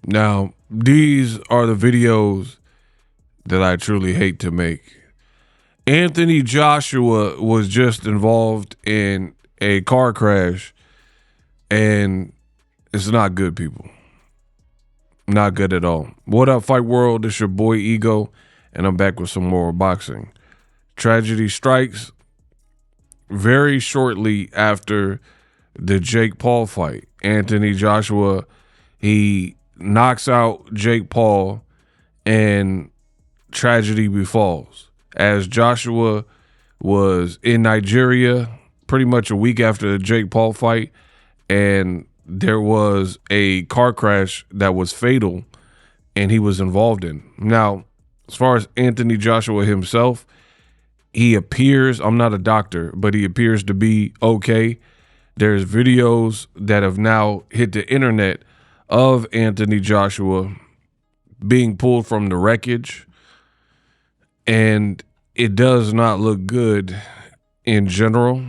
Now, these are the videos that I truly hate to make. Anthony Joshua was just involved in a car crash, and it's not good, people. Not good at all. What up, Fight World? It's your boy Ego, and I'm back with some more boxing. Tragedy strikes very shortly after the Jake Paul fight. Anthony Joshua, he knocks out Jake Paul, and tragedy befalls. As Joshua was in Nigeria pretty much a week after the Jake Paul fight, and there was a car crash that was fatal and he was involved in. Now, as far as Anthony Joshua himself, he appears, I'm not a doctor, but he appears to be okay. There's videos that have now hit the internet of Anthony Joshua being pulled from the wreckage, and it does not look good in general.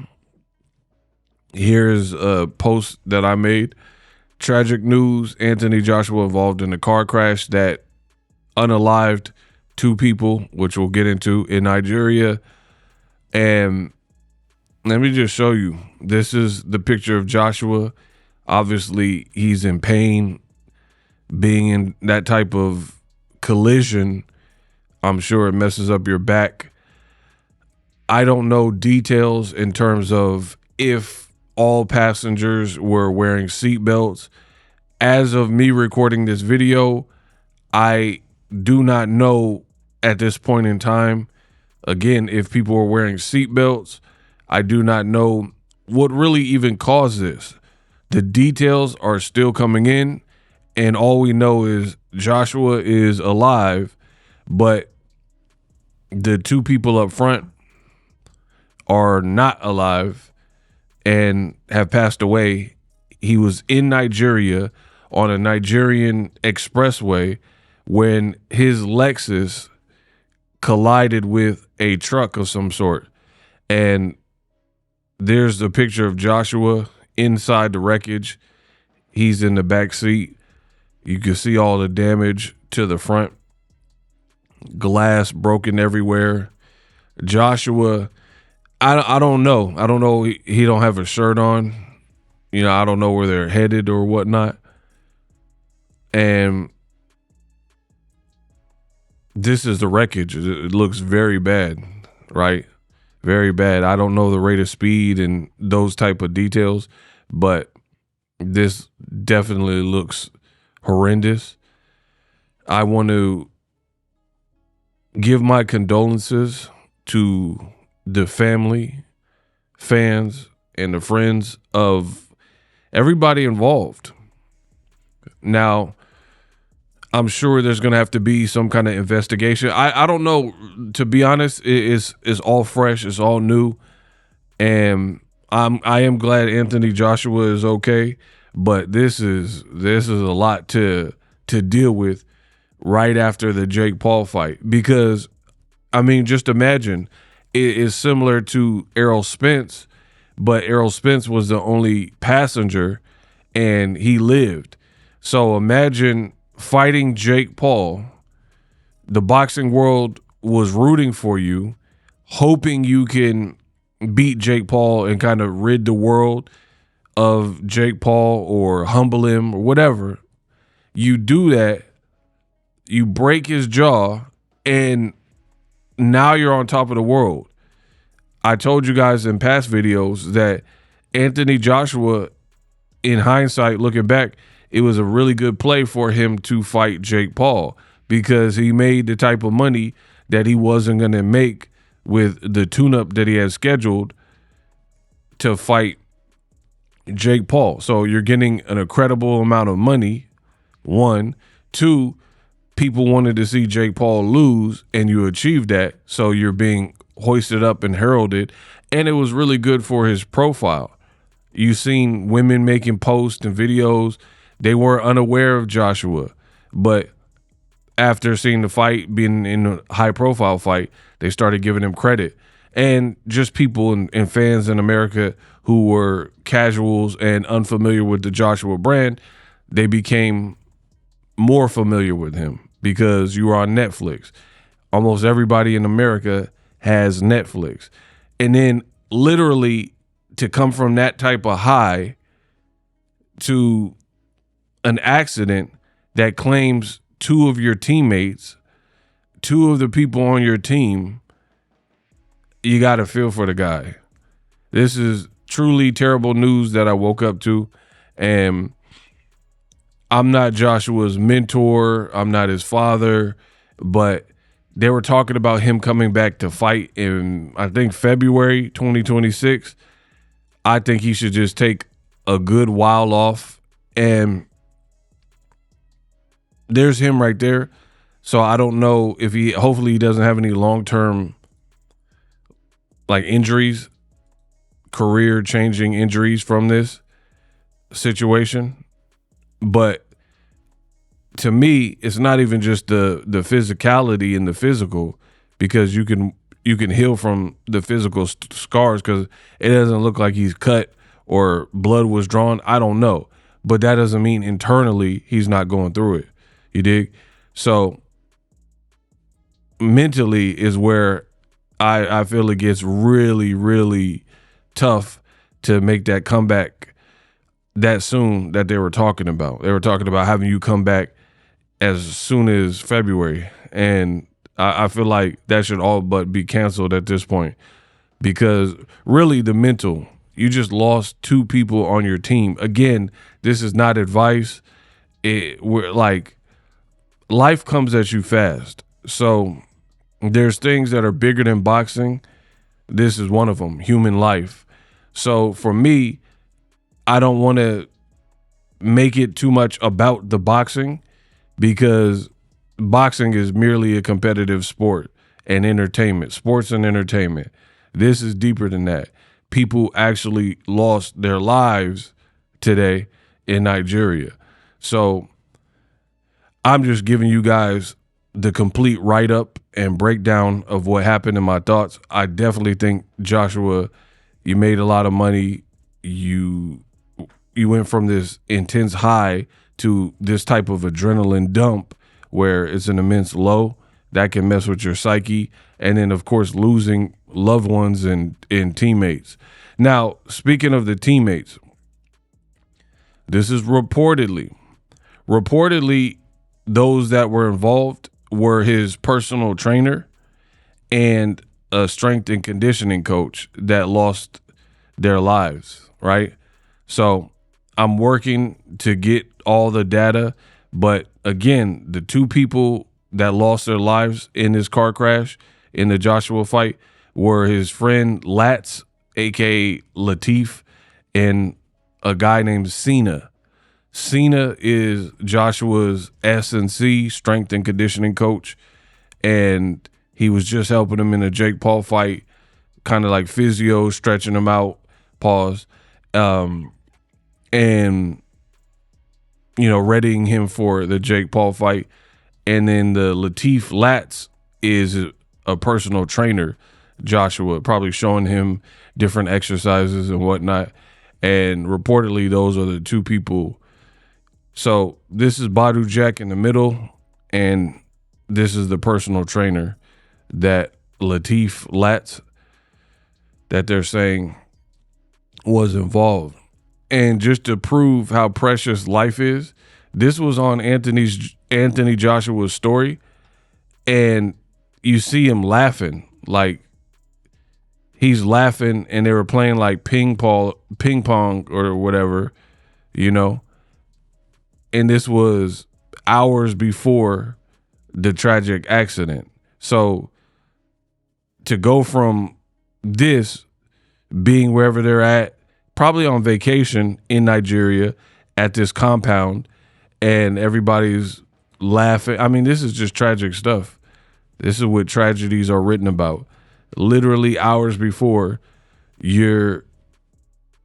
Here's a post that I made. Tragic news: Anthony Joshua involved in a car crash that unalived two people, which we'll get into, in Nigeria. And let me just show you. This is the picture of Joshua. Obviously, he's in pain. Being in that type of collision, I'm sure it messes up your back. I don't know details in terms of if all passengers were wearing seatbelts. As of me recording this video, I do not know at this point in time, again, if people were wearing seatbelts. I do not know what really even caused this. The details are still coming in, and all we know is Joshua is alive, but the two people up front are not alive and have passed away. He was in Nigeria on a Nigerian expressway when his Lexus collided with a truck of some sort. And there's the picture of Joshua inside the wreckage. He's in the back seat. You can see all the damage to the front. Glass broken everywhere. Joshua, I don't know. I don't know. He don't have a shirt on. You know, I don't know where they're headed or whatnot. And this is the wreckage. It looks very bad, right? Very bad. I don't know the rate of speed and those type of details, but this definitely looks horrendous. I want to give my condolences to the family, fans, and the friends of everybody involved. Now, I'm sure there's going to have to be some kind of investigation. I don't know, to be honest. It's all fresh. It's all new. And I am glad Anthony Joshua is okay, but this is a lot to deal with right after the Jake Paul fight, because I mean, just imagine, it is similar to Errol Spence, but Errol Spence was the only passenger and he lived. So imagine fighting Jake Paul. The boxing world was rooting for you, hoping you can beat Jake Paul and kind of rid the world of Jake Paul or humble him or whatever. You do that, you break his jaw, and now you're on top of the world. I told you guys in past videos that Anthony Joshua, in hindsight, looking back, it was a really good play for him to fight Jake Paul, because he made the type of money that he wasn't going to make with the tune-up that he had scheduled to fight Jake Paul. So you're getting an incredible amount of money, one. Two, people wanted to see Jake Paul lose, and you achieved that. So you're being hoisted up and heralded, and it was really good for his profile. You've seen women making posts and videos. They were unaware of Joshua, but after seeing the fight, being in a high-profile fight, they started giving him credit. And just people and fans in America who were casuals and unfamiliar with the Joshua brand, they became more familiar with him because you were on Netflix. Almost everybody in America has Netflix. And then literally to come from that type of high to an accident that claims two of your teammates, two of the people on your team, you got to feel for the guy. This is truly terrible news that I woke up to. And I'm not Joshua's mentor. I'm not his father. But they were talking about him coming back to fight in, I think, February 2026. I think he should just take a good while off. And there's him right there. So I don't know if hopefully he doesn't have any long-term like injuries, career-changing injuries from this situation. But to me, it's not even just the physicality and the physical, because you can heal from the physical scars because it doesn't look like he's cut or blood was drawn. I don't know. But that doesn't mean internally he's not going through it. You dig? So mentally is where I feel it gets really, really tough to make that comeback that soon that they were talking about. They were talking about having you come back as soon as February. And I feel like that should all but be canceled at this point, because really the mental, you just lost two people on your team. Again, this is not advice. We're like, life comes at you fast. So there's things that are bigger than boxing. This is one of them, human life. So for me, I don't want to make it too much about the boxing, because boxing is merely a competitive sport and entertainment, sports and entertainment. This is deeper than that. People actually lost their lives today in Nigeria. So I'm just giving you guys the complete write-up and breakdown of what happened in my thoughts. I definitely think, Joshua, you made a lot of money. You went from this intense high to this type of adrenaline dump where it's an immense low that can mess with your psyche. And then, of course, losing loved ones and teammates. Now, speaking of the teammates, this is reportedly those that were involved were his personal trainer and a strength and conditioning coach that lost their lives, right? So I'm working to get all the data, but again, the two people that lost their lives in this car crash in the Joshua fight were his friend Lats, aka Latif, and a guy named Cena. Cena is Joshua's S&C, strength and conditioning coach, and he was just helping him in a Jake Paul fight, kind of like physio, stretching him out, pause, and, you know, readying him for the Jake Paul fight. And then the Latif Lats is a personal trainer, Joshua, probably showing him different exercises and whatnot. And reportedly, those are the two people. So this is Badu Jack in the middle, and this is the personal trainer that Latif Lats that they're saying was involved. And just to prove how precious life is, this was on Anthony Joshua's story, and you see him laughing, like he's laughing, and they were playing like ping pong or whatever, you know. And this was hours before the tragic accident. So to go from this being wherever they're at, probably on vacation in Nigeria at this compound, and everybody's laughing. I mean, this is just tragic stuff. This is what tragedies are written about. Literally hours before, you're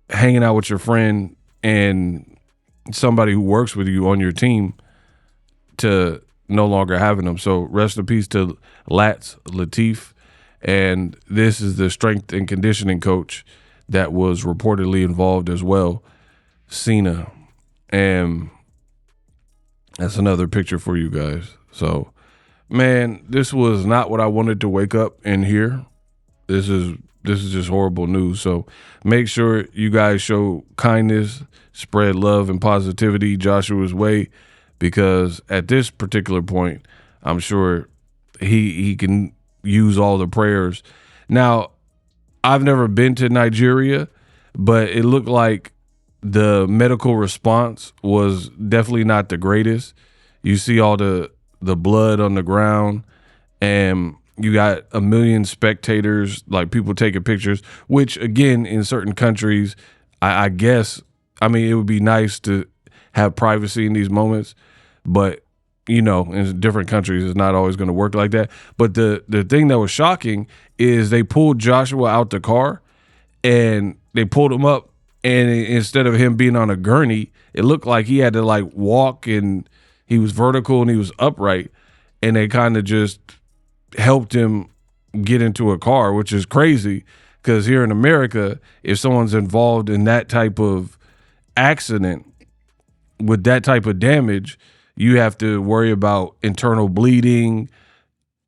hanging out with your friend and somebody who works with you on your team to no longer having them. So rest in peace to Lats, Latif. And this is the strength and conditioning coach that was reportedly involved as well, Cena. And That's another picture for you guys. So, man, this was not what I wanted to wake up and hear. This is just horrible news. So make sure you guys show kindness, spread love and positivity Joshua's way, because at this particular point, I'm sure he can use all the prayers. Now, I've never been to Nigeria, but it looked like the medical response was definitely not the greatest. You see all the blood on the ground, and you got a million spectators, like people taking pictures, which again, in certain countries, I guess, I mean, it would be nice to have privacy in these moments, but in different countries, it's not always going to work like that. But the thing that was shocking is they pulled Joshua out the car, and they pulled him up, and instead of him being on a gurney, it looked like he had to like walk, and he was vertical and he was upright, and they kind of just helped him get into a car, which is crazy because here in America, if someone's involved in that type of accident with that type of damage, you have to worry about internal bleeding,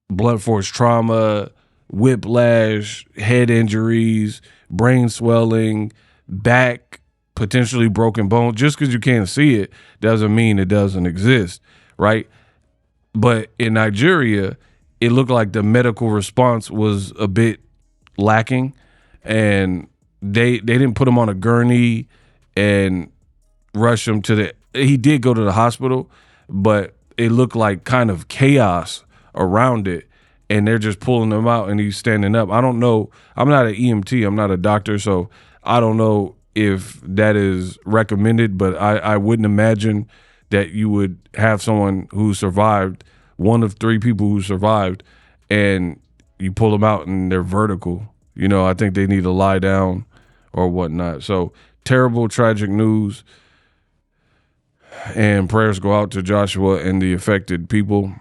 blunt force trauma, whiplash, head injuries, brain swelling, back, potentially broken bone. Just because you can't see it doesn't mean it doesn't exist, right? But in Nigeria, it looked like the medical response was a bit lacking, and they didn't put him on a gurney and rush him to he did go to the hospital, but it looked like kind of chaos around it, and they're just pulling him out and he's standing up. I don't know. I'm not an EMT. I'm not a doctor, so I don't know if that is recommended, but I wouldn't imagine that you would have someone who survived, one of three people who survived, and you pull them out and they're vertical. I think they need to lie down or whatnot. So terrible, tragic news. And prayers go out to Joshua and the affected people.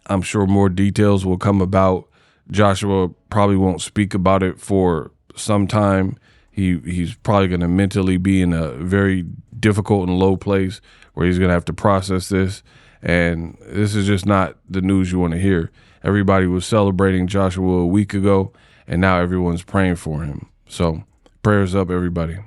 I'm sure more details will come about. Joshua probably won't speak about it for some time. He's probably going to mentally be in a very difficult and low place where he's going to have to process this. And this is just not the news you want to hear. Everybody was celebrating Joshua a week ago, and now everyone's praying for him. So prayers up, everybody.